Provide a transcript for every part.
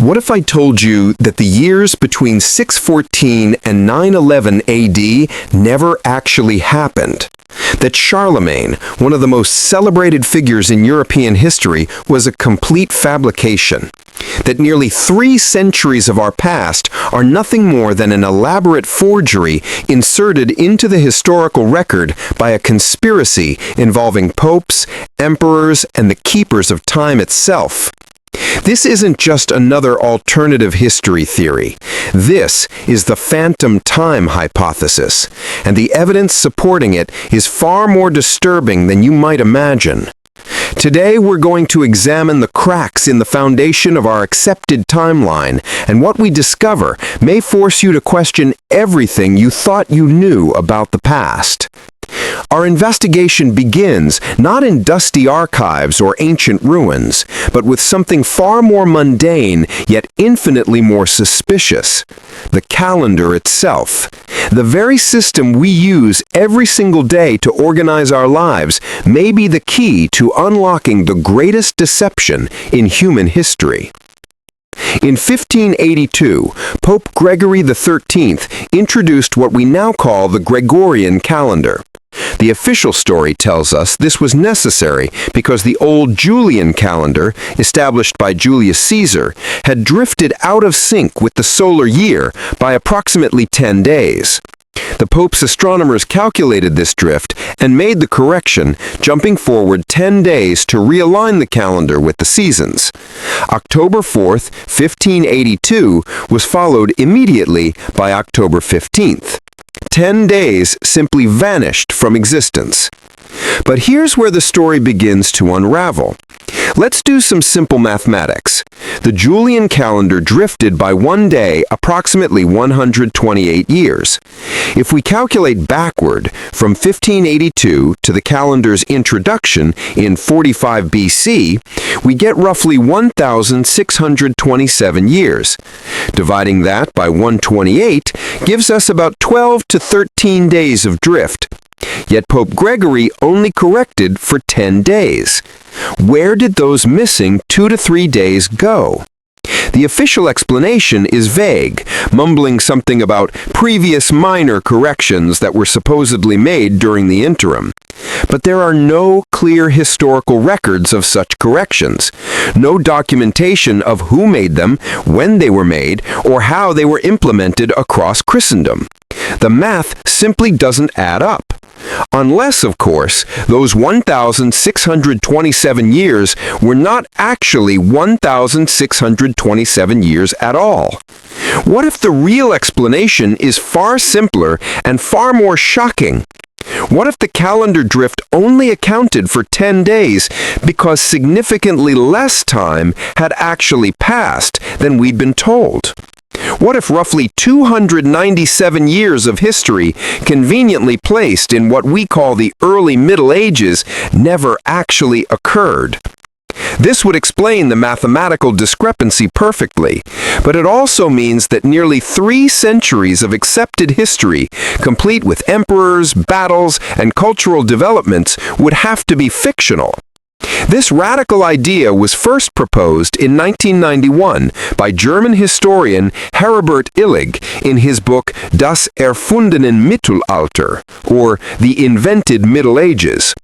What if I told you that the years between 614 and 911 AD never actually happened? That Charlemagne, one of the most celebrated figures in European history, was a complete fabrication? That nearly 3 centuries of our past are nothing more than an elaborate forgery inserted into the historical record by a conspiracy involving popes, emperors, and the keepers of time itself? This isn't just another alternative history theory. This is the phantom time hypothesis, and the evidence supporting it is far more disturbing than you might imagine. Today, we're going to examine the cracks in the foundation of our accepted timeline, and what we discover may force you to question everything you thought you knew about the past. Our investigation begins not in dusty archives or ancient ruins, but with something far more mundane, yet infinitely more suspicious: the calendar itself. The very system we use every single day to organize our lives may be the key to unlocking the greatest deception in human history. In 1582, Pope Gregory XIII introduced what we now call the Gregorian calendar. The official story tells us this was necessary because the old Julian calendar, established by Julius Caesar, had drifted out of sync with the solar year by approximately 10 days. The Pope's astronomers calculated this drift and made the correction, jumping forward 10 days to realign the calendar with the seasons. October 4th, 1582 was followed immediately by October 15th. 10 days simply vanished from existence. But here's where the story begins to unravel. Let's do some simple mathematics. The Julian calendar drifted by 1 day approximately 128 years. If we calculate backward from 1582 to the calendar's introduction in 45 BC, we get roughly 1,627 years. Dividing that by 128 gives us about 12 to 13 days of drift. Yet Pope Gregory only corrected for 10 days. Where did those missing 2 to 3 days go? The official explanation is vague, mumbling something about previous minor corrections that were supposedly made during the interim. But there are no clear historical records of such corrections, no documentation of who made them, when they were made, or how they were implemented across Christendom. The math simply doesn't add up. Unless, of course, those 1,627 years were not actually 1,627 years at all. What if the real explanation is far simpler and far more shocking? What if the calendar drift only accounted for 10 days because significantly less time had actually passed than we'd been told? What if roughly 297 years of history, conveniently placed in what we call the early Middle Ages, never actually occurred? This would explain the mathematical discrepancy perfectly, but it also means that nearly 3 centuries of accepted history, complete with emperors, battles, and cultural developments, would have to be fictional. This radical idea was first proposed in 1991 by German historian Heribert Illig in his book Das erfundene Mittelalter, or The Invented Middle Ages.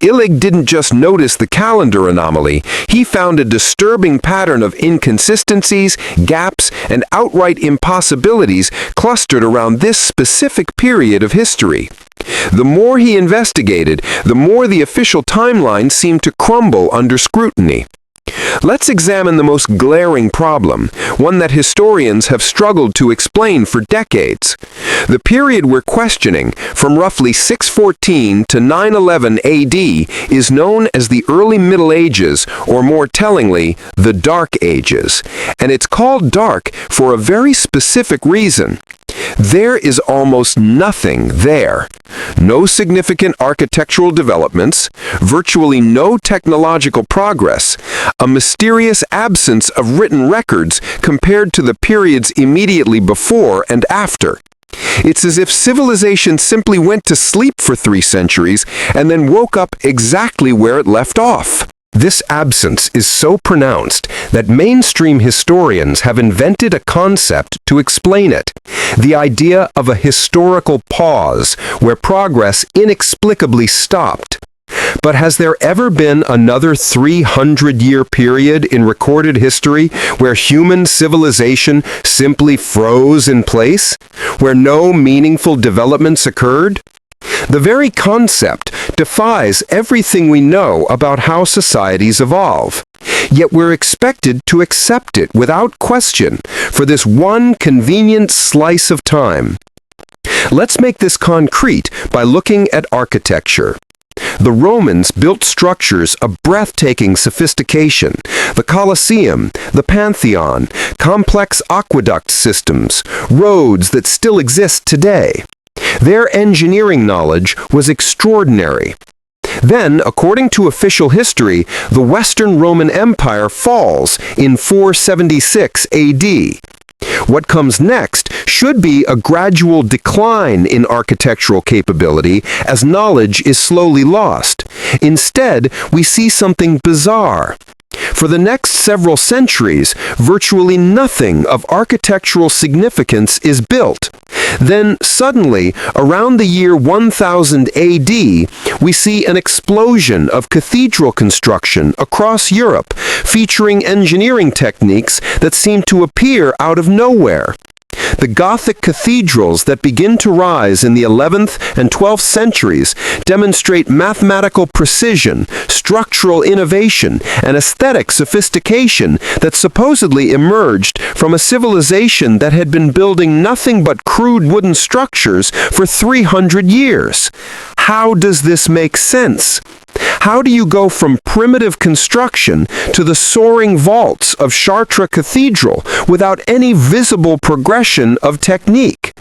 Illig didn't just notice the calendar anomaly, he found a disturbing pattern of inconsistencies, gaps, and outright impossibilities clustered around this specific period of history. The more he investigated, the more the official timeline seemed to crumble under scrutiny. Let's examine the most glaring problem, one that historians have struggled to explain for decades. The period we're questioning, from roughly 614 to 911 AD, is known as the Early Middle Ages, or more tellingly, the Dark Ages. And it's called dark for a very specific reason. There is almost nothing there. No significant architectural developments, virtually no technological progress, a mysterious absence of written records compared to the periods immediately before and after. It's as if civilization simply went to sleep for 3 centuries and then woke up exactly where it left off. This absence is so pronounced that mainstream historians have invented a concept to explain it: the idea of a historical pause where progress inexplicably stopped. But has there ever been another 300-year period in recorded history where human civilization simply froze in place, where no meaningful developments occurred? The very concept defies everything we know about how societies evolve. Yet we're expected to accept it without question for this one convenient slice of time. Let's make this concrete by looking at architecture. The Romans built structures of breathtaking sophistication: the Colosseum, the Pantheon, complex aqueduct systems, roads that still exist today. Their engineering knowledge was extraordinary. Then, according to official history, the Western Roman Empire falls in 476 AD. What comes next should be a gradual decline in architectural capability as knowledge is slowly lost. Instead, we see something bizarre. For the next several centuries, virtually nothing of architectural significance is built. Then, suddenly, around the year 1000 AD, we see an explosion of cathedral construction across Europe, featuring engineering techniques that seem to appear out of nowhere. The Gothic cathedrals that begin to rise in the 11th and 12th centuries demonstrate mathematical precision, structural innovation, and aesthetic sophistication that supposedly emerged from a civilization that had been building nothing but crude wooden structures for 300 years. How does this make sense? How do you go from primitive construction to the soaring vaults of Chartres Cathedral without any visible progression of technique?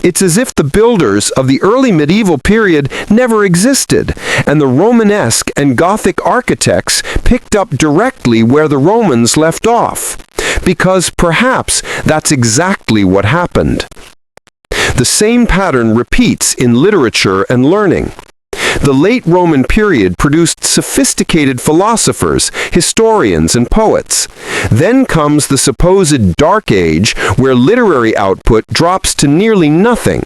It's as if the builders of the early medieval period never existed, and the Romanesque and Gothic architects picked up directly where the Romans left off. Because perhaps that's exactly what happened. The same pattern repeats in literature and learning. The late Roman period produced sophisticated philosophers, historians, and poets. Then comes the supposed Dark Age, where literary output drops to nearly nothing.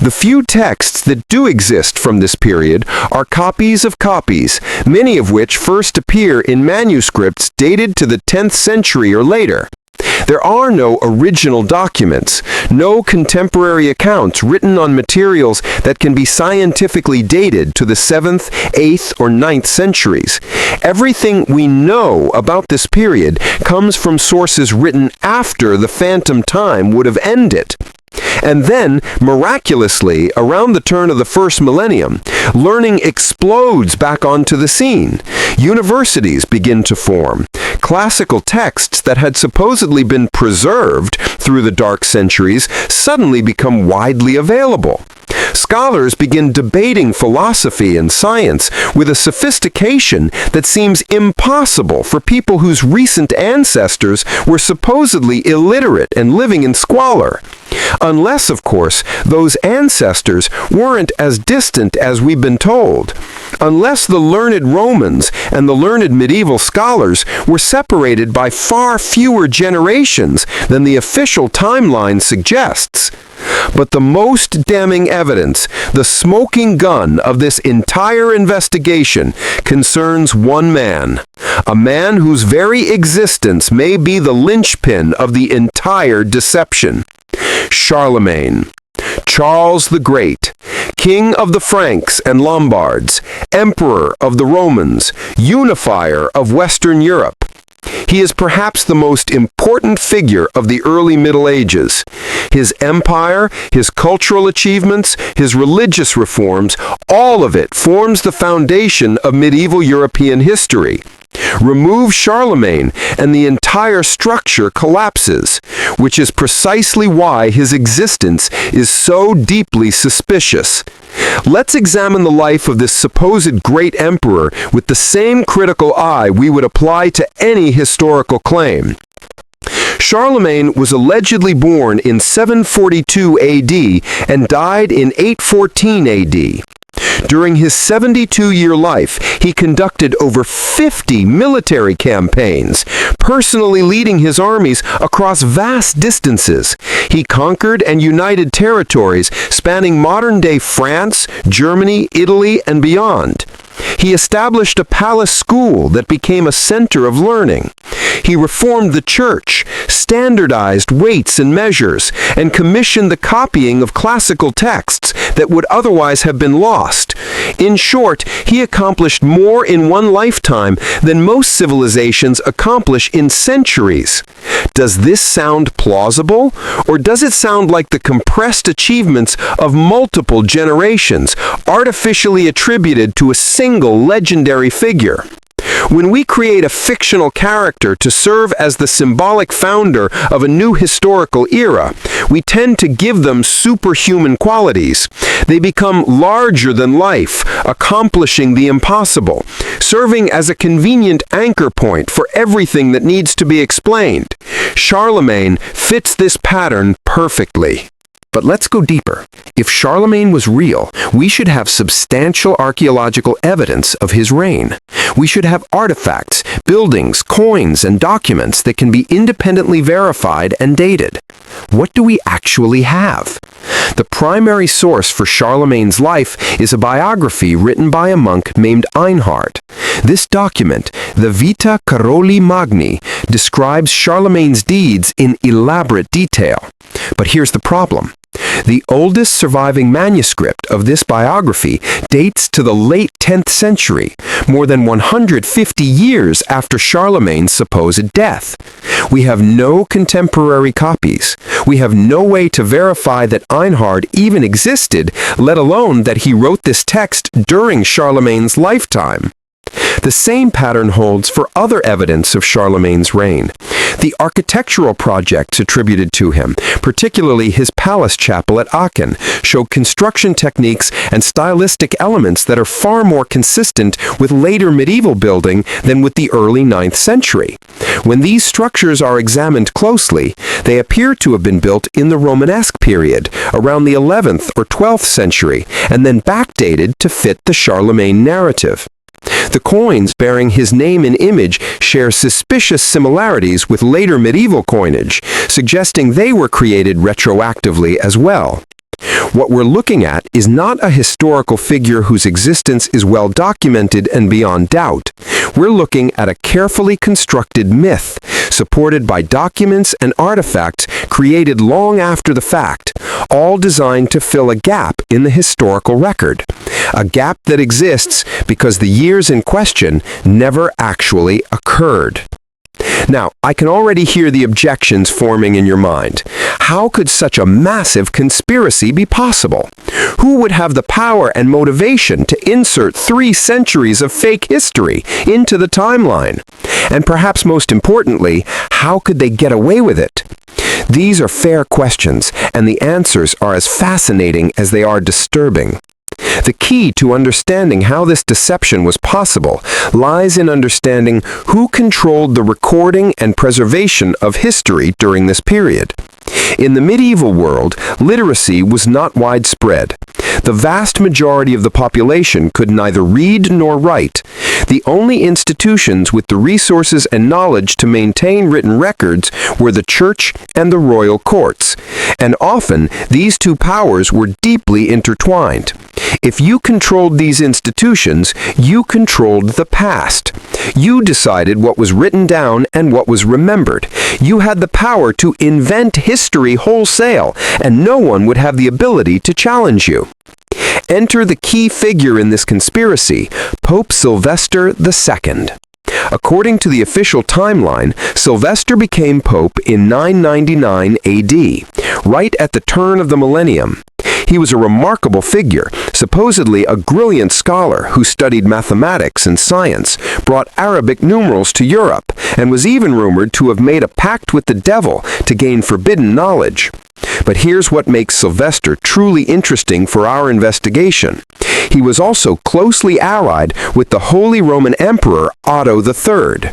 The few texts that do exist from this period are copies of copies, many of which first appear in manuscripts dated to the 10th century or later. There are no original documents, no contemporary accounts written on materials that can be scientifically dated to the 7th, 8th, or 9th centuries. Everything we know about this period comes from sources written after the phantom time would have ended. And then, miraculously, around the turn of the first millennium, learning explodes back onto the scene. Universities begin to form. Classical texts that had supposedly been preserved through the dark centuries suddenly become widely available. Scholars begin debating philosophy and science with a sophistication that seems impossible for people whose recent ancestors were supposedly illiterate and living in squalor. Unless, of course, those ancestors weren't as distant as we've been told. Unless the learned Romans and the learned medieval scholars were separated by far fewer generations than the official timeline suggests. But the most damning evidence, the smoking gun of this entire investigation, concerns one man. A man whose very existence may be the linchpin of the entire deception. Charlemagne. Charles the Great, King of the Franks and Lombards, Emperor of the Romans, unifier of Western Europe. He is perhaps the most important figure of the early Middle Ages. His empire, his cultural achievements, his religious reforms, all of it forms the foundation of medieval European history. Remove Charlemagne, and the entire structure collapses, which is precisely why his existence is so deeply suspicious. Let's examine the life of this supposed great emperor with the same critical eye we would apply to any historical claim. Charlemagne was allegedly born in 742 AD and died in 814 AD. During his 72-year life, he conducted over 50 military campaigns, personally leading his armies across vast distances. He conquered and united territories spanning modern-day France, Germany, Italy, and beyond. He established a palace school that became a center of learning. He reformed the church, standardized weights and measures, and commissioned the copying of classical texts that would otherwise have been lost. In short, he accomplished more in one lifetime than most civilizations accomplish in centuries. Does this sound plausible, or does it sound like the compressed achievements of multiple generations, artificially attributed to a single legendary figure? When we create a fictional character to serve as the symbolic founder of a new historical era, we tend to give them superhuman qualities. They become larger than life, accomplishing the impossible, serving as a convenient anchor point for everything that needs to be explained. Charlemagne fits this pattern perfectly. But let's go deeper. If Charlemagne was real, we should have substantial archaeological evidence of his reign. We should have artifacts, buildings, coins, and documents that can be independently verified and dated. What do we actually have? The primary source for Charlemagne's life is a biography written by a monk named Einhard. This document, the Vita Caroli Magni, describes Charlemagne's deeds in elaborate detail. But here's the problem. The oldest surviving manuscript of this biography dates to the late 10th century, more than 150 years after Charlemagne's supposed death. We have no contemporary copies. We have no way to verify that Einhard even existed, let alone that he wrote this text during Charlemagne's lifetime. The same pattern holds for other evidence of Charlemagne's reign. The architectural projects attributed to him, particularly his palace chapel at Aachen, show construction techniques and stylistic elements that are far more consistent with later medieval building than with the early 9th century. When these structures are examined closely, they appear to have been built in the Romanesque period, around the 11th or 12th century, and then backdated to fit the Charlemagne narrative. The coins bearing his name and image share suspicious similarities with later medieval coinage, suggesting they were created retroactively as well. What we're looking at is not a historical figure whose existence is well documented and beyond doubt. We're looking at a carefully constructed myth, supported by documents and artifacts created long after the fact, all designed to fill a gap in the historical record. A gap that exists because the years in question never actually occurred. Now, I can already hear the objections forming in your mind. How could such a massive conspiracy be possible? Who would have the power and motivation to insert 3 centuries of fake history into the timeline? And perhaps most importantly, how could they get away with it? These are fair questions, and the answers are as fascinating as they are disturbing. The key to understanding how this deception was possible lies in understanding who controlled the recording and preservation of history during this period. In the medieval world, literacy was not widespread. The vast majority of the population could neither read nor write. The only institutions with the resources and knowledge to maintain written records were the church and the royal courts, and often these two powers were deeply intertwined. If you controlled these institutions, you controlled the past. You decided what was written down and what was remembered. You had the power to invent history wholesale, and no one would have the ability to challenge you. Enter the key figure in this conspiracy, Pope Sylvester II. According to the official timeline, Sylvester became pope in 999 AD, right at the turn of the millennium. He was a remarkable figure, supposedly a brilliant scholar who studied mathematics and science, brought Arabic numerals to Europe, and was even rumored to have made a pact with the devil to gain forbidden knowledge. But here's what makes Sylvester truly interesting for our investigation. He was also closely allied with the Holy Roman Emperor Otto III.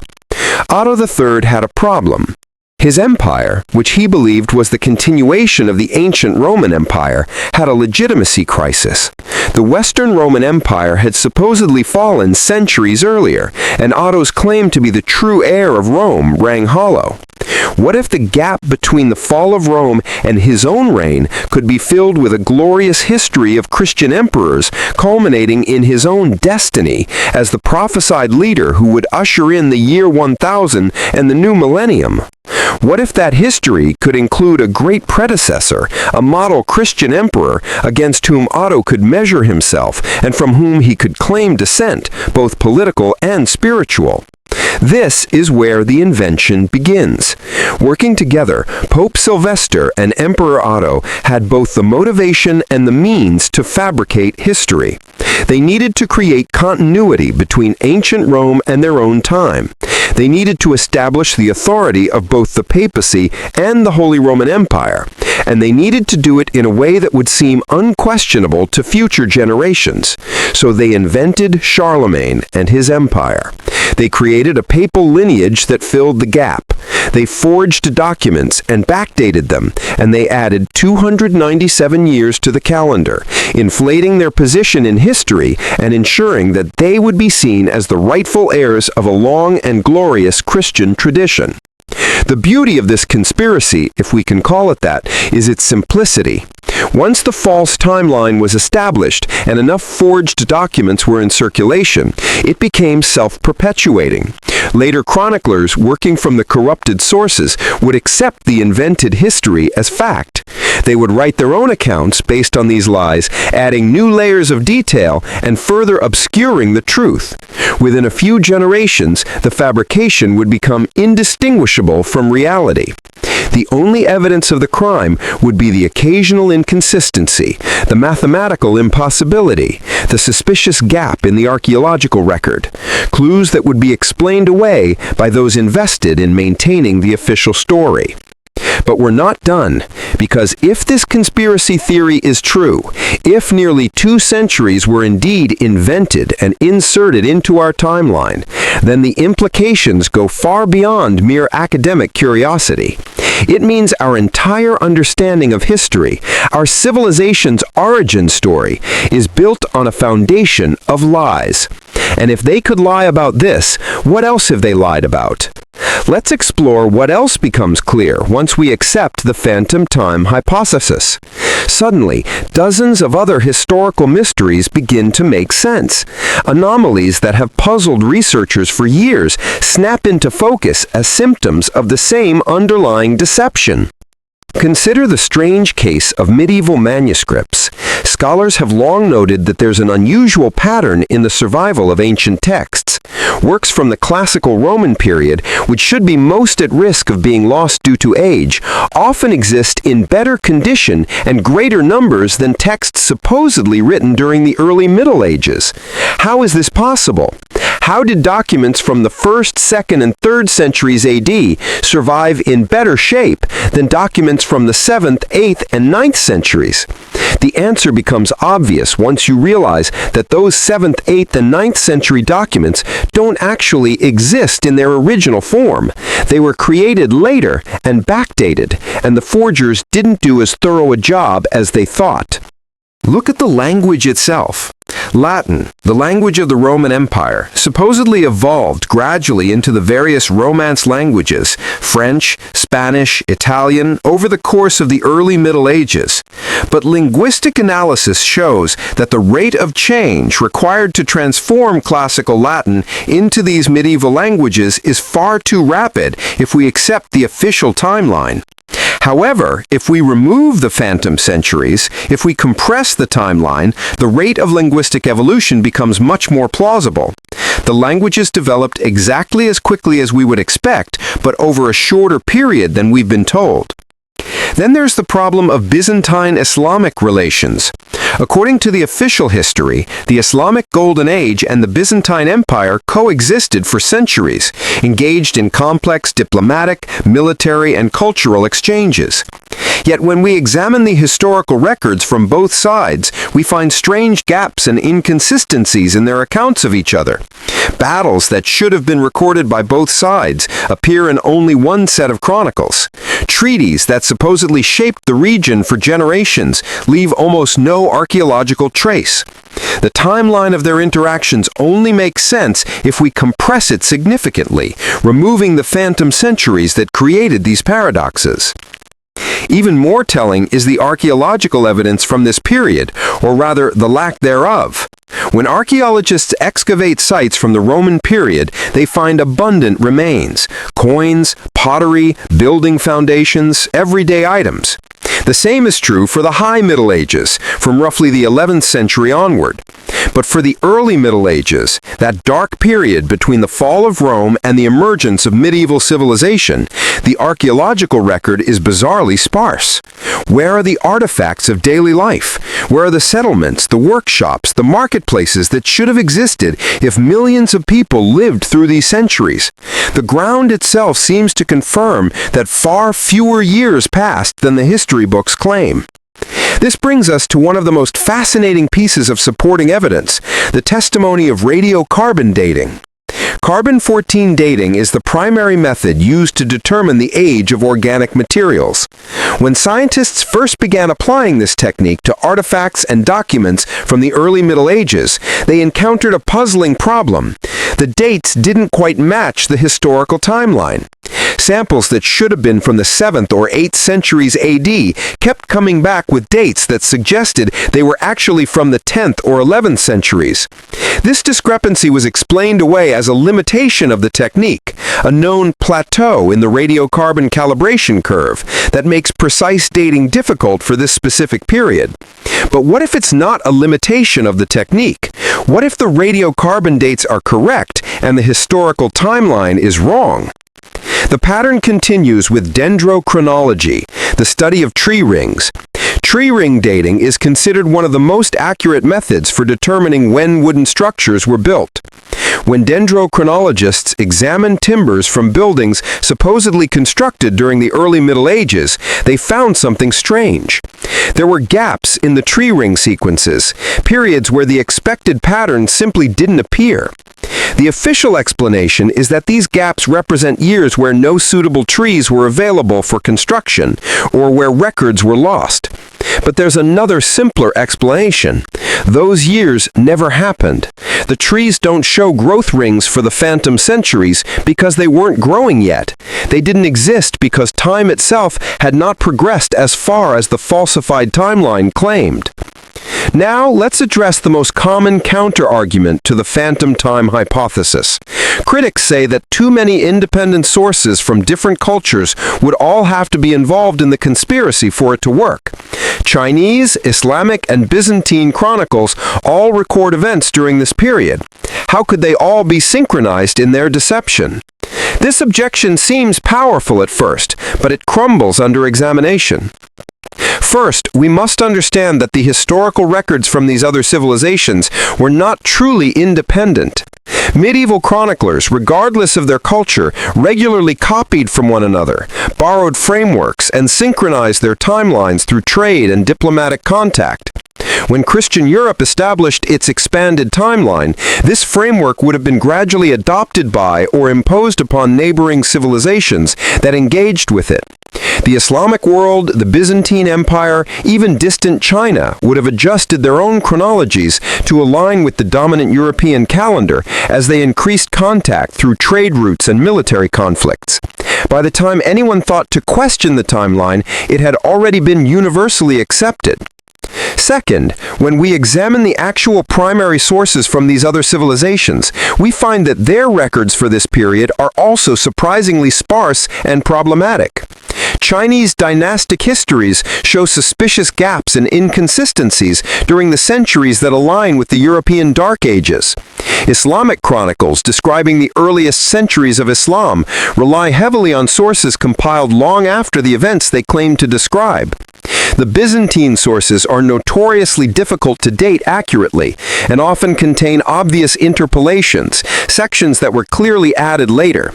Otto III had a problem. His empire, which he believed was the continuation of the ancient Roman Empire, had a legitimacy crisis. The Western Roman Empire had supposedly fallen centuries earlier, and Otto's claim to be the true heir of Rome rang hollow. What if the gap between the fall of Rome and his own reign could be filled with a glorious history of Christian emperors, culminating in his own destiny as the prophesied leader who would usher in the year 1000 and the new millennium? What if that history could include a great predecessor, a model Christian emperor against whom Otto could measure himself and from whom he could claim descent, both political and spiritual? This is where the invention begins. Working together, Pope Sylvester and Emperor Otto had both the motivation and the means to fabricate history. They needed to create continuity between ancient Rome and their own time. They needed to establish the authority of both the papacy and the Holy Roman Empire, and they needed to do it in a way that would seem unquestionable to future generations. So they invented Charlemagne and his empire. They created a papal lineage that filled the gap. They forged documents and backdated them, and they added 297 years to the calendar, inflating their position in history and ensuring that they would be seen as the rightful heirs of a long and glorious Christian tradition. The beauty of this conspiracy, if we can call it that, is its simplicity. Once the false timeline was established and enough forged documents were in circulation, it became self-perpetuating. Later chroniclers, working from the corrupted sources, would accept the invented history as fact. They would write their own accounts based on these lies, adding new layers of detail and further obscuring the truth. Within a few generations, the fabrication would become indistinguishable from reality. The only evidence of the crime would be the occasional inconsistency, the mathematical impossibility, the suspicious gap in the archaeological record, clues that would be explained away by those invested in maintaining the official story. But we're not done, because if this conspiracy theory is true, if nearly 2 centuries were indeed invented and inserted into our timeline, then the implications go far beyond mere academic curiosity. It means our entire understanding of history, our civilization's origin story, is built on a foundation of lies. And if they could lie about this, what else have they lied about? Let's explore what else becomes clear once we accept the phantom time hypothesis. Suddenly, dozens of other historical mysteries begin to make sense. Anomalies that have puzzled researchers for years snap into focus as symptoms of the same underlying deception. Consider the strange case of medieval manuscripts. Scholars have long noted that there's an unusual pattern in the survival of ancient texts. Works from the classical Roman period, which should be most at risk of being lost due to age, often exist in better condition and greater numbers than texts supposedly written during the early Middle Ages. How is this possible? How did documents from the 1st, 2nd, and 3rd centuries AD survive in better shape than documents from the 7th, 8th, and 9th centuries? The answer becomes obvious once you realize that those 7th, 8th, and 9th century documents don't actually exist in their original form. They were created later and backdated, and the forgers didn't do as thorough a job as they thought. Look at the language itself. Latin, the language of the Roman Empire, supposedly evolved gradually into the various Romance languages, French, Spanish, Italian, over the course of the early Middle Ages. But linguistic analysis shows that the rate of change required to transform classical Latin into these medieval languages is far too rapid if we accept the official timeline. However, if we remove the phantom centuries, if we compress the timeline, the rate of linguistic evolution becomes much more plausible. The languages developed exactly as quickly as we would expect, but over a shorter period than we've been told. Then there's the problem of Byzantine-Islamic relations. According to the official history, the Islamic Golden Age and the Byzantine Empire coexisted for centuries, engaged in complex diplomatic, military, and cultural exchanges. Yet when we examine the historical records from both sides, we find strange gaps and inconsistencies in their accounts of each other. Battles that should have been recorded by both sides appear in only one set of chronicles. Treaties that supposedly shaped the region for generations leave almost no archaeological trace. The timeline of their interactions only makes sense if we compress it significantly, removing the phantom centuries that created these paradoxes. Even more telling is the archaeological evidence from this period, or rather the lack thereof. When archaeologists excavate sites from the Roman period, they find abundant remains: coins, pottery, building foundations, everyday items. The same is true for the High Middle Ages, from roughly the 11th century onward. But for the early Middle Ages, that dark period between the fall of Rome and the emergence of medieval civilization, the archaeological record is bizarrely sparse. Where are the artifacts of daily life? Where are the settlements, the workshops, the marketplaces that should have existed if millions of people lived through these centuries? The ground itself seems to confirm that far fewer years passed than the history books claim. This brings us to one of the most fascinating pieces of supporting evidence, the testimony of radiocarbon dating. Carbon-14 dating is the primary method used to determine the age of organic materials. When scientists first began applying this technique to artifacts and documents from the early Middle Ages, they encountered a puzzling problem. The dates didn't quite match the historical timeline. Samples that should have been from the 7th or 8th centuries AD kept coming back with dates that suggested they were actually from the 10th or 11th centuries. This discrepancy was explained away as a limitation of the technique, a known plateau in the radiocarbon calibration curve that makes precise dating difficult for this specific period. But what if it's not a limitation of the technique? What if the radiocarbon dates are correct and the historical timeline is wrong? The pattern continues with dendrochronology, the study of tree rings. Tree ring dating is considered one of the most accurate methods for determining when wooden structures were built. When dendrochronologists examined timbers from buildings supposedly constructed during the early Middle Ages, they found something strange. There were gaps in the tree ring sequences, periods where the expected pattern simply didn't appear. The official explanation is that these gaps represent years where no suitable trees were available for construction, or where records were lost. But there's another simpler explanation. Those years never happened. The trees don't show growth rings for the phantom centuries because they weren't growing yet. They didn't exist because time itself had not progressed as far as the falsified timeline claimed. Now, let's address the most common counter-argument to the phantom time hypothesis. Critics say that too many independent sources from different cultures would all have to be involved in the conspiracy for it to work. Chinese, Islamic, and Byzantine chronicles all record events during this period. How could they all be synchronized in their deception? This objection seems powerful at first, but it crumbles under examination. First, we must understand that the historical records from these other civilizations were not truly independent. Medieval chroniclers, regardless of their culture, regularly copied from one another, borrowed frameworks, and synchronized their timelines through trade and diplomatic contact. When Christian Europe established its expanded timeline, this framework would have been gradually adopted by or imposed upon neighboring civilizations that engaged with it. The Islamic world, the Byzantine Empire, even distant China would have adjusted their own chronologies to align with the dominant European calendar as they increased contact through trade routes and military conflicts. By the time anyone thought to question the timeline, it had already been universally accepted. Second, when we examine the actual primary sources from these other civilizations, we find that their records for this period are also surprisingly sparse and problematic. Chinese dynastic histories show suspicious gaps and inconsistencies during the centuries that align with the European Dark Ages. Islamic chronicles describing the earliest centuries of Islam rely heavily on sources compiled long after the events they claim to describe. The Byzantine sources are notoriously difficult to date accurately and often contain obvious interpolations, sections that were clearly added later.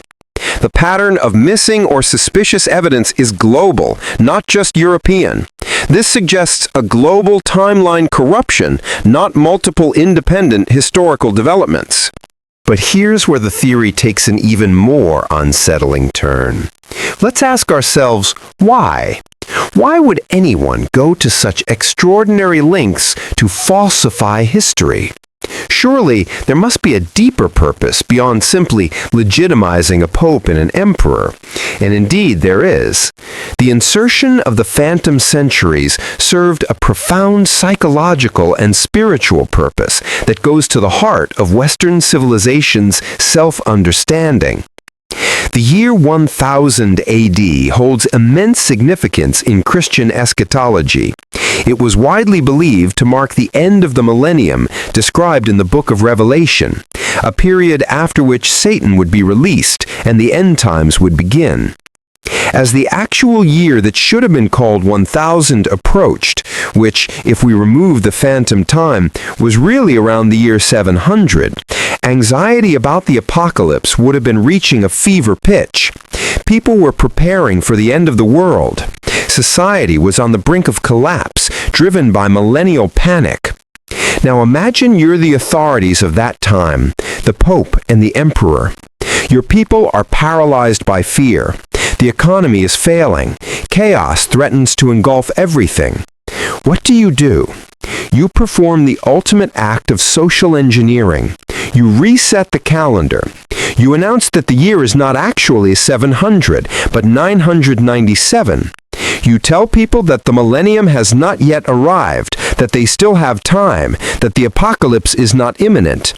The pattern of missing or suspicious evidence is global, not just European. This suggests a global timeline corruption, not multiple independent historical developments. But here's where the theory takes an even more unsettling turn. Let's ask ourselves, why? Why would anyone go to such extraordinary lengths to falsify history? Surely, there must be a deeper purpose beyond simply legitimizing a pope and an emperor. And indeed, there is. The insertion of the phantom centuries served a profound psychological and spiritual purpose that goes to the heart of Western civilization's self-understanding. The year 1000 AD holds immense significance in Christian eschatology. It was widely believed to mark the end of the millennium described in the book of Revelation, a period after which Satan would be released and the end times would begin. As the actual year that should have been called 1000 approached, which, if we remove the phantom time, was really around the year 700, anxiety about the apocalypse would have been reaching a fever pitch. People were preparing for the end of the world. Society was on the brink of collapse, driven by millennial panic. Now imagine you're the authorities of that time, the Pope and the Emperor. Your people are paralyzed by fear. The economy is failing. Chaos threatens to engulf everything. What do? You perform the ultimate act of social engineering. You reset the calendar. You announce that the year is not actually 700, but 997. You tell people that the millennium has not yet arrived, that they still have time, that the apocalypse is not imminent.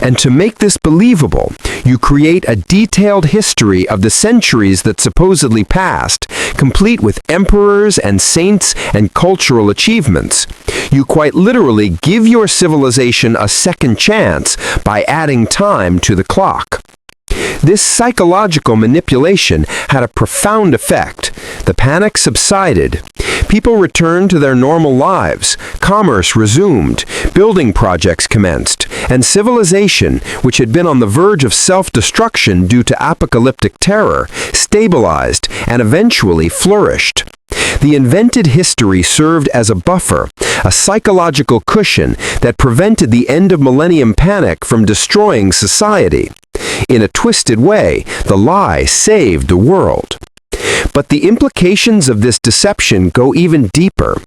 And to make this believable, you create a detailed history of the centuries that supposedly passed, complete with emperors and saints and cultural achievements. You quite literally give your civilization a second chance by adding time to the clock. This psychological manipulation had a profound effect. The panic subsided. People returned to their normal lives. Commerce resumed. Building projects commenced. And civilization, which had been on the verge of self-destruction due to apocalyptic terror, stabilized and eventually flourished. The invented history served as a buffer, a psychological cushion that prevented the end of millennium panic from destroying society. In a twisted way, the lie saved the world. But the implications of this deception go even deeper.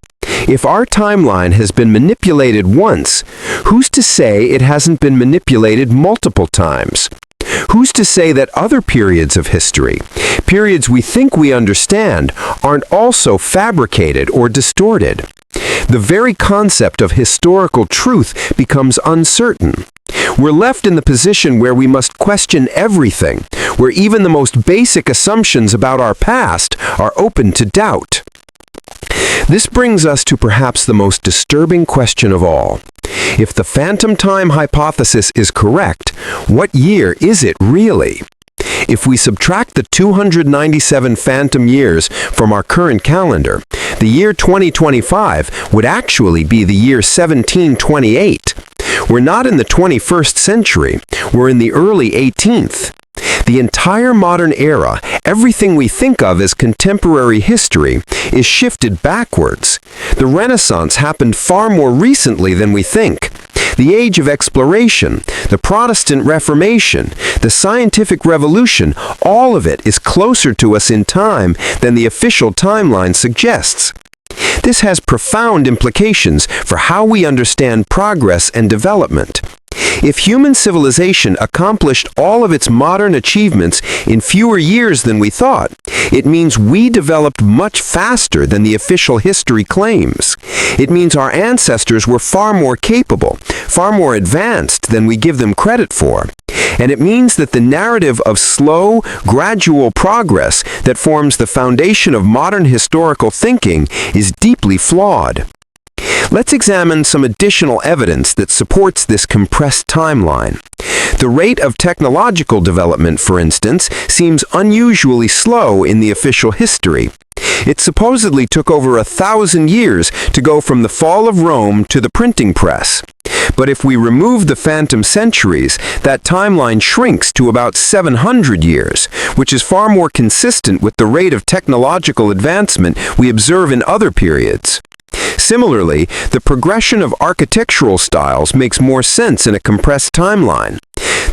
If our timeline has been manipulated once, who's to say it hasn't been manipulated multiple times? Who's to say that other periods of history, periods we think we understand, aren't also fabricated or distorted? The very concept of historical truth becomes uncertain. We're left in the position where we must question everything, where even the most basic assumptions about our past are open to doubt. This brings us to perhaps the most disturbing question of all. If the phantom time hypothesis is correct, what year is it really? If we subtract the 297 phantom years from our current calendar, the year 2025 would actually be the year 1728. We're not in the 21st century, we're in the early 18th. The entire modern era, everything we think of as contemporary history, is shifted backwards. The Renaissance happened far more recently than we think. The Age of Exploration, the Protestant Reformation, the Scientific Revolution, all of it is closer to us in time than the official timeline suggests. This has profound implications for how we understand progress and development. If human civilization accomplished all of its modern achievements in fewer years than we thought, it means we developed much faster than the official history claims. It means our ancestors were far more capable, far more advanced than we give them credit for. And it means that the narrative of slow, gradual progress that forms the foundation of modern historical thinking is deeply flawed. Let's examine some additional evidence that supports this compressed timeline. The rate of technological development, for instance, seems unusually slow in the official history. It supposedly took over 1,000 years to go from the fall of Rome to the printing press. But if we remove the phantom centuries, that timeline shrinks to about 700 years, which is far more consistent with the rate of technological advancement we observe in other periods. Similarly, the progression of architectural styles makes more sense in a compressed timeline.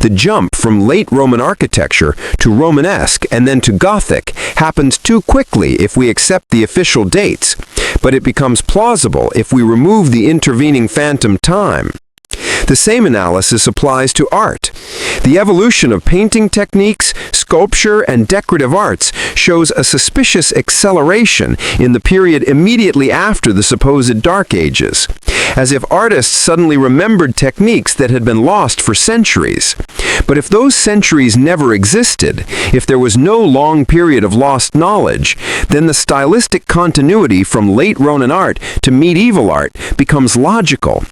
The jump from late Roman architecture to Romanesque and then to Gothic happens too quickly if we accept the official dates, but it becomes plausible if we remove the intervening phantom time. The same analysis applies to art. The evolution of painting techniques, sculpture, and decorative arts shows a suspicious acceleration in the period immediately after the supposed Dark Ages, as if artists suddenly remembered techniques that had been lost for centuries. But if those centuries never existed, if there was no long period of lost knowledge, then the stylistic continuity from late Roman art to medieval art becomes logical.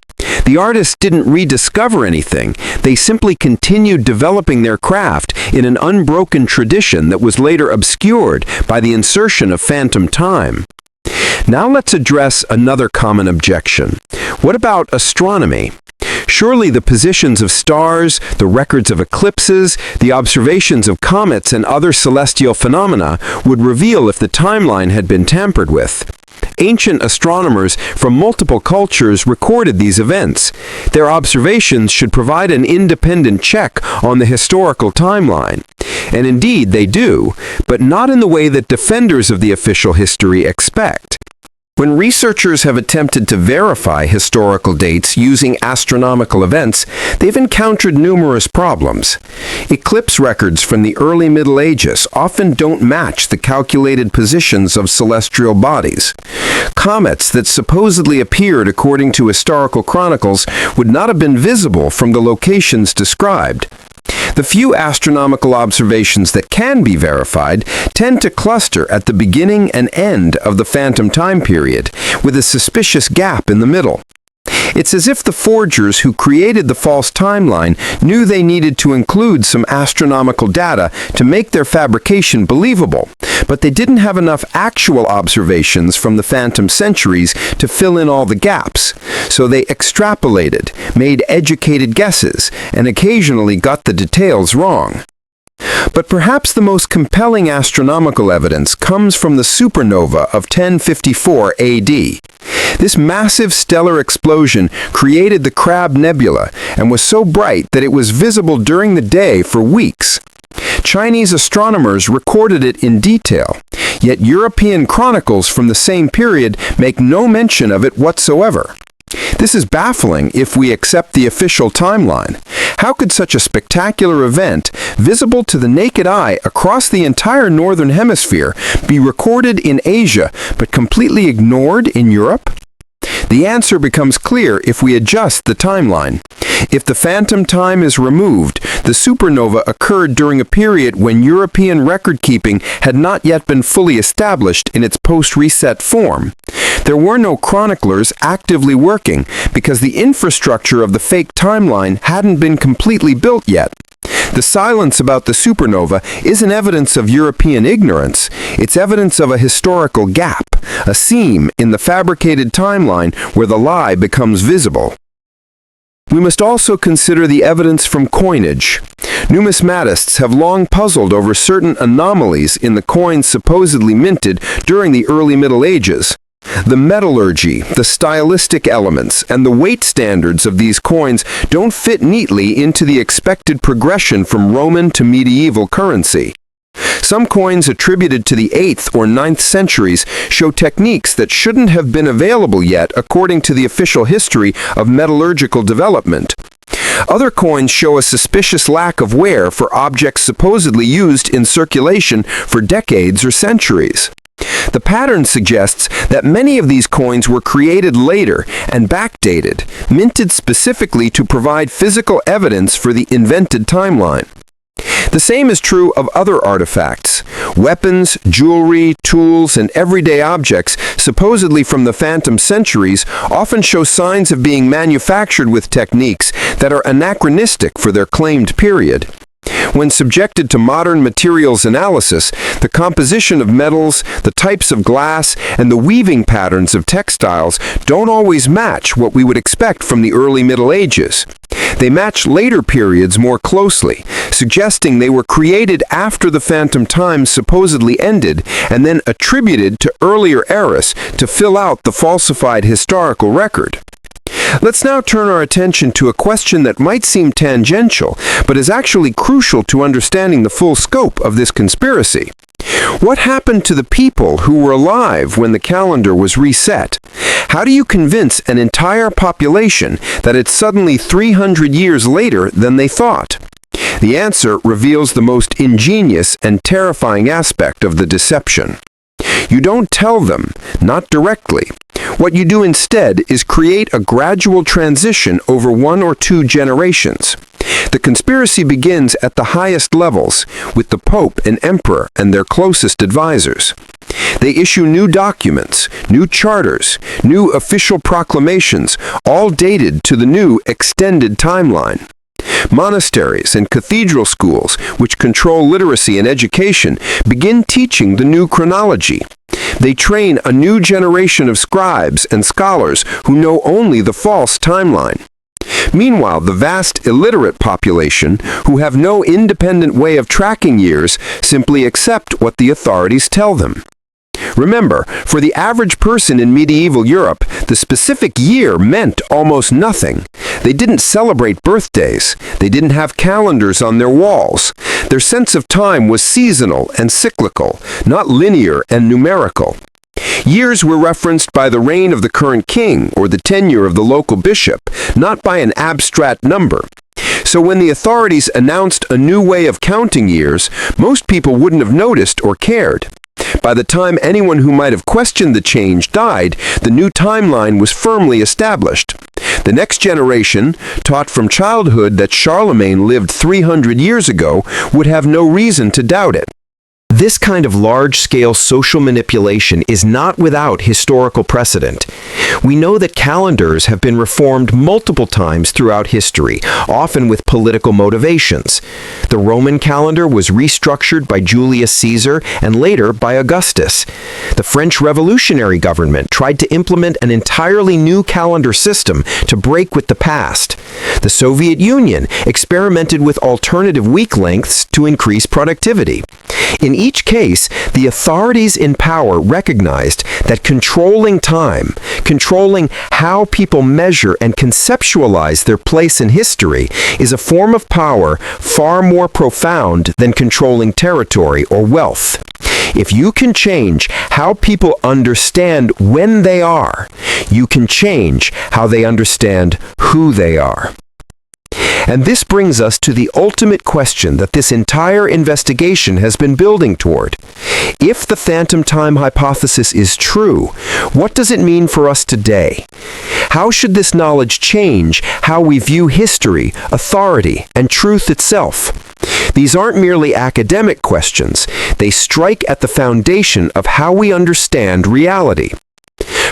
The artists didn't rediscover anything, they simply continued developing their craft in an unbroken tradition that was later obscured by the insertion of phantom time. Now let's address another common objection. What about astronomy? Surely the positions of stars, the records of eclipses, the observations of comets and other celestial phenomena would reveal if the timeline had been tampered with. Ancient astronomers from multiple cultures recorded these events. Their observations should provide an independent check on the historical timeline. And indeed they do, but not in the way that defenders of the official history expect. When researchers have attempted to verify historical dates using astronomical events, they've encountered numerous problems. Eclipse records from the early Middle Ages often don't match the calculated positions of celestial bodies. Comets that supposedly appeared according to historical chronicles would not have been visible from the locations described. The few astronomical observations that can be verified tend to cluster at the beginning and end of the phantom time period, with a suspicious gap in the middle. It's as if the forgers who created the false timeline knew they needed to include some astronomical data to make their fabrication believable, but they didn't have enough actual observations from the phantom centuries to fill in all the gaps, so they extrapolated, made educated guesses, and occasionally got the details wrong. But perhaps the most compelling astronomical evidence comes from the supernova of 1054 AD. This massive stellar explosion created the Crab Nebula and was so bright that it was visible during the day for weeks. Chinese astronomers recorded it in detail, yet European chronicles from the same period make no mention of it whatsoever. This is baffling if we accept the official timeline. How could such a spectacular event, visible to the naked eye across the entire northern hemisphere, be recorded in Asia but completely ignored in Europe? The answer becomes clear if we adjust the timeline. If the phantom time is removed, the supernova occurred during a period when European record-keeping had not yet been fully established in its post-reset form. There were no chroniclers actively working because the infrastructure of the fake timeline hadn't been completely built yet. The silence about the supernova isn't evidence of European ignorance, it's evidence of a historical gap, a seam in the fabricated timeline where the lie becomes visible. We must also consider the evidence from coinage. Numismatists have long puzzled over certain anomalies in the coins supposedly minted during the early Middle Ages. The metallurgy, the stylistic elements, and the weight standards of these coins don't fit neatly into the expected progression from Roman to medieval currency. Some coins attributed to the 8th or 9th centuries show techniques that shouldn't have been available yet according to the official history of metallurgical development. Other coins show a suspicious lack of wear for objects supposedly used in circulation for decades or centuries. The pattern suggests that many of these coins were created later and backdated, minted specifically to provide physical evidence for the invented timeline. The same is true of other artifacts. Weapons, jewelry, tools, and everyday objects, supposedly from the phantom centuries, often show signs of being manufactured with techniques that are anachronistic for their claimed period. When subjected to modern materials analysis, the composition of metals, the types of glass, and the weaving patterns of textiles don't always match what we would expect from the early Middle Ages. They match later periods more closely, suggesting they were created after the Phantom Times supposedly ended and then attributed to earlier eras to fill out the falsified historical record. Let's now turn our attention to a question that might seem tangential, but is actually crucial to understanding the full scope of this conspiracy. What happened to the people who were alive when the calendar was reset? How do you convince an entire population that it's suddenly 300 years later than they thought? The answer reveals the most ingenious and terrifying aspect of the deception. You don't tell them, not directly. What you do instead is create a gradual transition over 1 or 2 generations. The conspiracy begins at the highest levels, with the Pope and Emperor and their closest advisors. They issue new documents, new charters, new official proclamations, all dated to the new extended timeline. Monasteries and cathedral schools, which control literacy and education, begin teaching the new chronology. They train a new generation of scribes and scholars who know only the false timeline. Meanwhile, the vast illiterate population, who have no independent way of tracking years, simply accept what the authorities tell them. Remember, for the average person in medieval Europe, the specific year meant almost nothing. They didn't celebrate birthdays. They didn't have calendars on their walls. Their sense of time was seasonal and cyclical, not linear and numerical. Years were referenced by the reign of the current king or the tenure of the local bishop, not by an abstract number. So when the authorities announced a new way of counting years, most people wouldn't have noticed or cared. By the time anyone who might have questioned the change died, the new timeline was firmly established. The next generation, taught from childhood that Charlemagne lived 300 years ago, would have no reason to doubt it. This kind of large-scale social manipulation is not without historical precedent. We know that calendars have been reformed multiple times throughout history, often with political motivations. The Roman calendar was restructured by Julius Caesar and later by Augustus. The French revolutionary government tried to implement an entirely new calendar system to break with the past. The Soviet Union experimented with alternative week lengths to increase productivity. In each case, the authorities in power recognized that controlling time, controlling how people measure and conceptualize their place in history, is a form of power far more profound than controlling territory or wealth. If you can change how people understand when they are, you can change how they understand who they are. And this brings us to the ultimate question that this entire investigation has been building toward. If the phantom time hypothesis is true, what does it mean for us today? How should this knowledge change how we view history, authority, and truth itself? These aren't merely academic questions. They strike at the foundation of how we understand reality.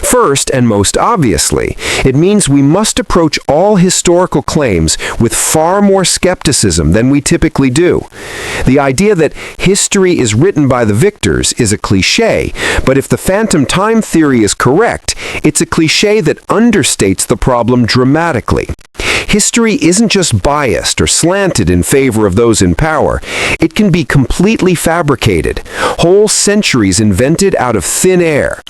First, and most obviously, it means we must approach all historical claims with far more skepticism than we typically do. The idea that history is written by the victors is a cliché, but if the phantom time theory is correct, it's a cliché that understates the problem dramatically. History isn't just biased or slanted in favor of those in power. It can be completely fabricated, whole centuries invented out of thin air.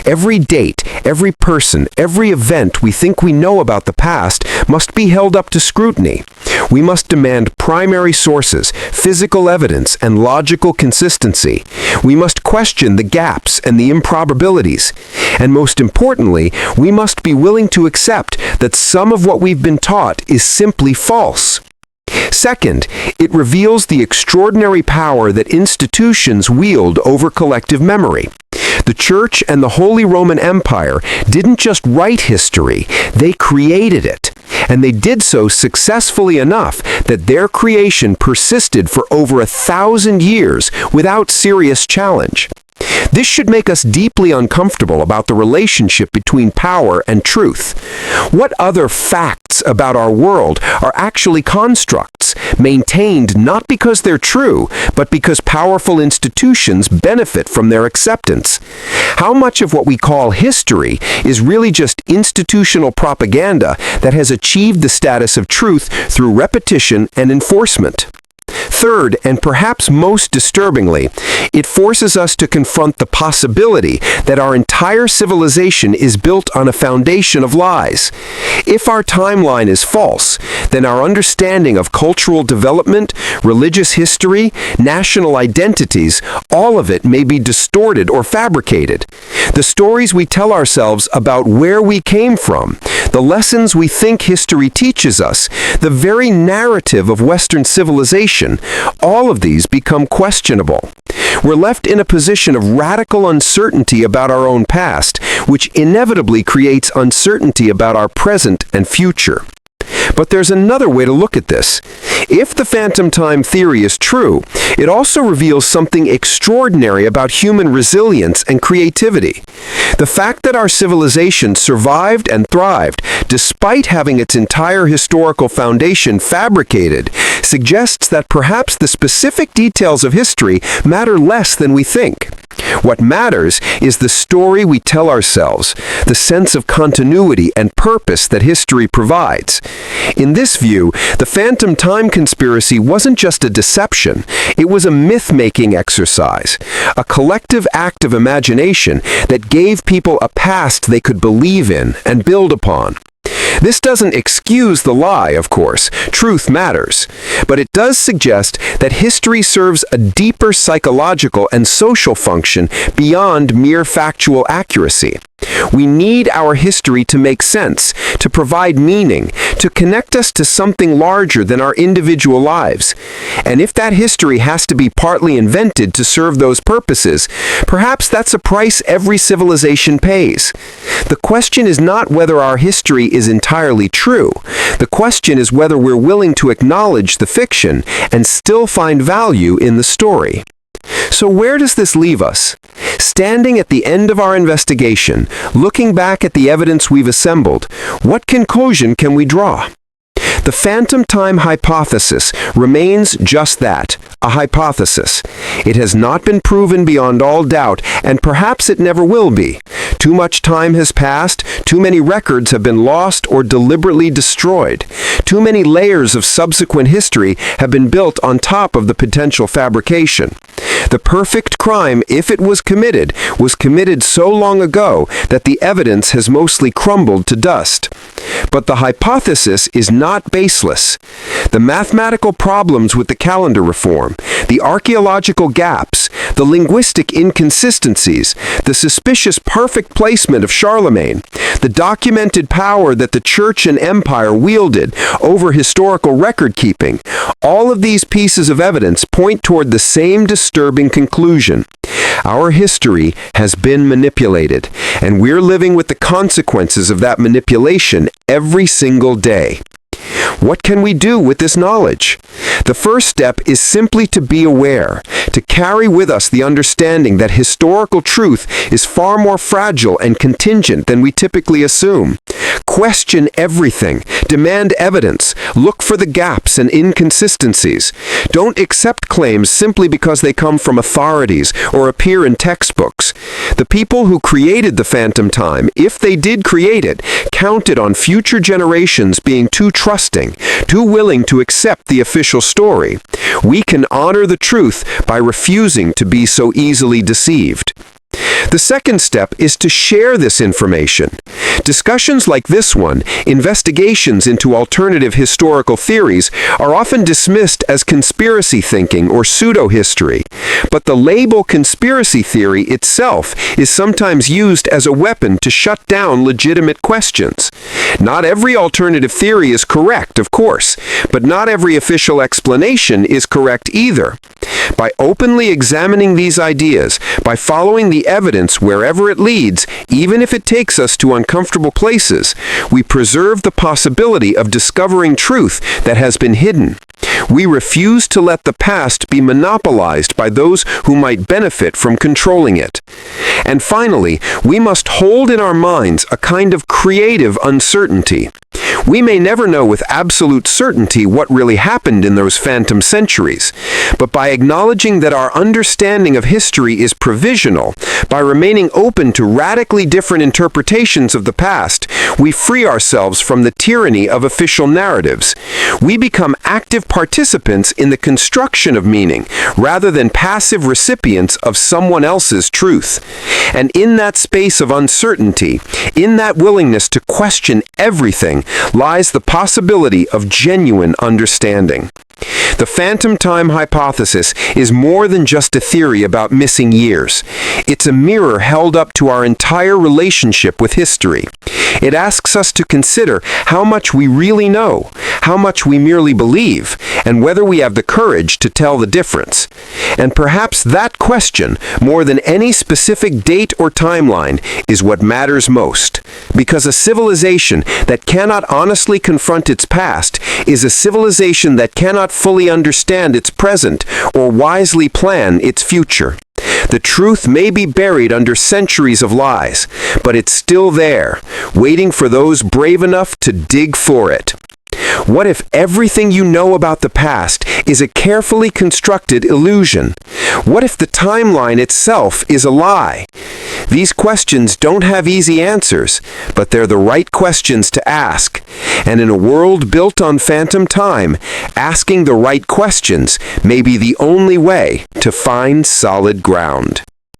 Every date, every person, every event we think we know about the past must be held up to scrutiny. We must demand primary sources, physical evidence, and logical consistency. We must question the gaps and the improbabilities. And most importantly, we must be willing to accept that some of what we've been taught is simply false. Second, it reveals the extraordinary power that institutions wield over collective memory. The Church and the Holy Roman Empire didn't just write history, they created it. And they did so successfully enough that their creation persisted for over 1,000 years without serious challenge. This should make us deeply uncomfortable about the relationship between power and truth. What other facts about our world are actually constructs, maintained not because they're true, but because powerful institutions benefit from their acceptance? How much of what we call history is really just institutional propaganda that has achieved the status of truth through repetition and enforcement? Third, and perhaps most disturbingly, it forces us to confront the possibility that our entire civilization is built on a foundation of lies. If our timeline is false, then our understanding of cultural development, religious history, national identities, all of it may be distorted or fabricated. The stories we tell ourselves about where we came from, the lessons we think history teaches us, the very narrative of Western civilization, all of these become questionable. We're left in a position of radical uncertainty about our own past, which inevitably creates uncertainty about our present and future. But there's another way to look at this. If the phantom time theory is true, it also reveals something extraordinary about human resilience and creativity. The fact that our civilization survived and thrived despite having its entire historical foundation fabricated suggests that perhaps the specific details of history matter less than we think. What matters is the story we tell ourselves, the sense of continuity and purpose that history provides. In this view, the phantom time conspiracy wasn't just a deception, it was a myth-making exercise, a collective act of imagination that gave people a past they could believe in and build upon. This doesn't excuse the lie, of course. Truth matters. But it does suggest that history serves a deeper psychological and social function beyond mere factual accuracy. We need our history to make sense, to provide meaning, to connect us to something larger than our individual lives. And if that history has to be partly invented to serve those purposes, perhaps that's a price every civilization pays. The question is not whether our history is entirely true. The question is whether we're willing to acknowledge the fiction and still find value in the story. So where does this leave us? Standing at the end of our investigation, looking back at the evidence we've assembled, what conclusion can we draw? The phantom time hypothesis remains just that, a hypothesis. It has not been proven beyond all doubt, and perhaps it never will be. Too much time has passed, too many records have been lost or deliberately destroyed. Too many layers of subsequent history have been built on top of the potential fabrication. The perfect crime, if it was committed so long ago that the evidence has mostly crumbled to dust. But the hypothesis is not baseless. The mathematical problems with the calendar reform, the archaeological gaps, the linguistic inconsistencies, the suspicious perfect placement of Charlemagne, the documented power that the church and empire wielded over historical record-keeping, all of these pieces of evidence point toward the same disturbing conclusion. Our history has been manipulated, and we're living with the consequences of that manipulation every single day. What can we do with this knowledge? The first step is simply to be aware, to carry with us the understanding that historical truth is far more fragile and contingent than we typically assume. Question everything, demand evidence, look for the gaps and inconsistencies. Don't accept claims simply because they come from authorities or appear in textbooks. The people who created the phantom time, if they did create it, counted on future generations being too trusting, too willing to accept the official story. We can honor the truth by refusing to be so easily deceived. The second step is to share this information. Discussions like this one, investigations into alternative historical theories, are often dismissed as conspiracy thinking or pseudo-history. But the label conspiracy theory itself is sometimes used as a weapon to shut down legitimate questions. Not every alternative theory is correct, of course, but not every official explanation is correct either. By openly examining these ideas, by following the evidence wherever it leads, even if it takes us to uncomfortable places, we preserve the possibility of discovering truth that has been hidden. We refuse to let the past be monopolized by those who might benefit from controlling it. And finally, we must hold in our minds a kind of creative uncertainty. We may never know with absolute certainty what really happened in those phantom centuries, but by acknowledging that our understanding of history is provisional, by remaining open to radically different interpretations of the past, we free ourselves from the tyranny of official narratives. We become active participants in the construction of meaning, rather than passive recipients of someone else's truth. And in that space of uncertainty, in that willingness to question everything, lies the possibility of genuine understanding. The phantom time hypothesis is more than just a theory about missing years. It's a mirror held up to our entire relationship with history. It asks us to consider how much we really know, how much we merely believe, and whether we have the courage to tell the difference. And perhaps that question, more than any specific date or timeline, is what matters most. Because a civilization that cannot honestly confront its past is a civilization that cannot fully understand its present or wisely plan its future. The truth may be buried under centuries of lies, but it's still there, waiting for those brave enough to dig for it. What if everything you know about the past is a carefully constructed illusion? What if the timeline itself is a lie? These questions don't have easy answers, but they're the right questions to ask. And in a world built on phantom time, asking the right questions may be the only way to find solid ground.